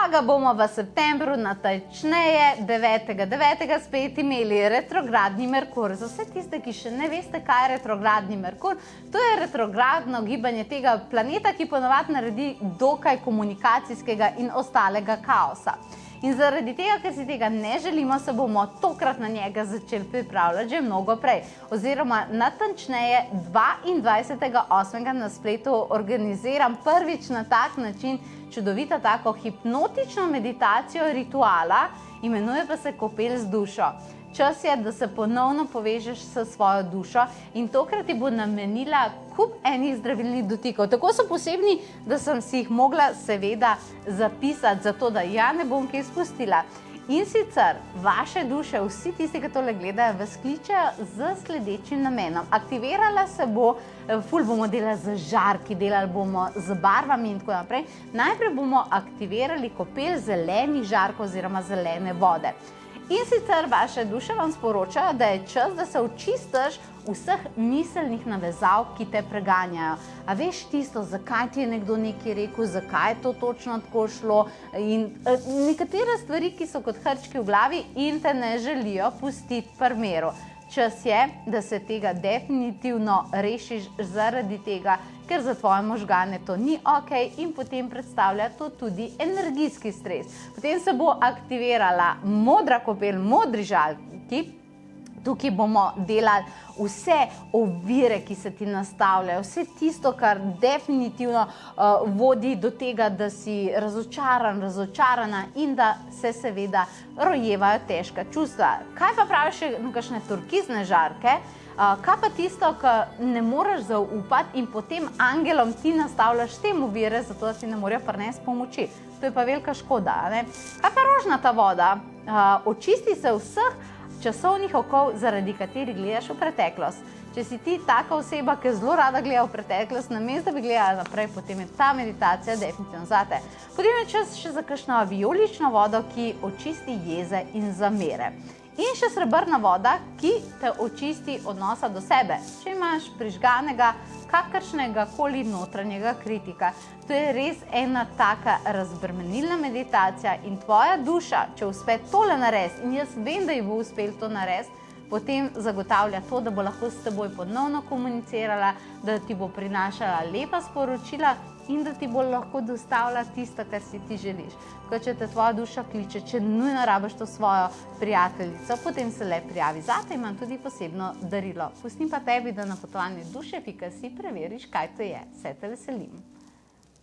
pa ga bomo v septembru, natančneje 9.9. spet imeli retrogradni Merkur. Za vse tiste, ki še ne veste, kaj je retrogradni Merkur, to je retrogradno gibanje tega planeta, ki ponavadi naredi dokaj komunikacijskega in ostalega kaosa. In zaradi tega, ker si tega ne želimo, se bomo tokrat na njega začeli pripravljati že mnogo prej. Oziroma, natančneje 22.8. na spletu organiziram prvič na tak način čudovito tako hipnotično meditacijo rituala, imenuje pa se Kopel z dušo. Čas je, da se ponovno povežeš s svojo dušo in tokrat ti bo namenila kup enih zdravilnih dotikov. Tako so posebni, da sem si jih mogla seveda zapisati, zato da ja ne bom kaj spustila. In sicer vaše duše, vsi tisti, ki tole gledajo, vas kličejo z sledečim namenom. Aktivirala se bo, ful bomo delali z žarki, delali bomo z barvami in tako naprej. Najprej bomo aktivirali kopel zelenih žarkov oziroma zelene vode. In sicer vaše duše vam sporočajo, da je čas, da se očistiš vseh miselnih navezav, ki te preganjajo. A veš tisto, zakaj ti je nekdo nekaj rekel, zakaj je to točno tako šlo in nekatere stvari, ki so kot hrčki v glavi in te ne želijo pustiti pri miru. Čas je, da se tega definitivno rešiš zaradi tega, ker za tvoje možgane to ni ok in potem predstavlja to tudi energijski stres. Potem se bo aktivirala modra kopel, modri žarki. Tukaj bomo delali vse ovire, ki se ti nastavljajo, vse tisto, kar definitivno vodi do tega, da si razočaran, razočarana in da se seveda rojevajo težka čustva. Kaj pa praviš še kakšne turkizne žarke? Kaj pa tisto, ki ne moreš zaupati in potem angelom ti nastavljaš te ovire, zato da ti ne morejo prinesti pomoči. To je pa velika škoda, ne? Kaj pa rožnata voda? Očisti se vseh časovnih okov, zaradi katerih gledaš v preteklost. Če si ti taka oseba, ki zelo rada gleda v preteklost, namesto da bi gledala naprej, potem je ta meditacija definitivno zate. Potem je čas še za kakšno vijolično vodo, ki očisti jeze in zamere. In še srebrna voda, ki te očisti odnosa do sebe. Če imaš prižganega kakršnega koli notranjega kritika. To je res ena taka razbremenilna meditacija in tvoja duša, če uspe tole narediti, in jaz vem, da ji bo uspel to narediti, potem zagotavlja to, da bo lahko s teboj ponovno komunicirala, da ti bo prinašala lepa sporočila in da ti bo lahko dostavila tisto, kar si ti želiš. Tako, če te tvoja duša kliče, če nujno rabiš to svojo prijateljico, potem se le prijavi. Zate imam tudi posebno darilo. Pustim pa tebi, da na potovanju duše.si preveriš, kaj to je. Vse te veselim.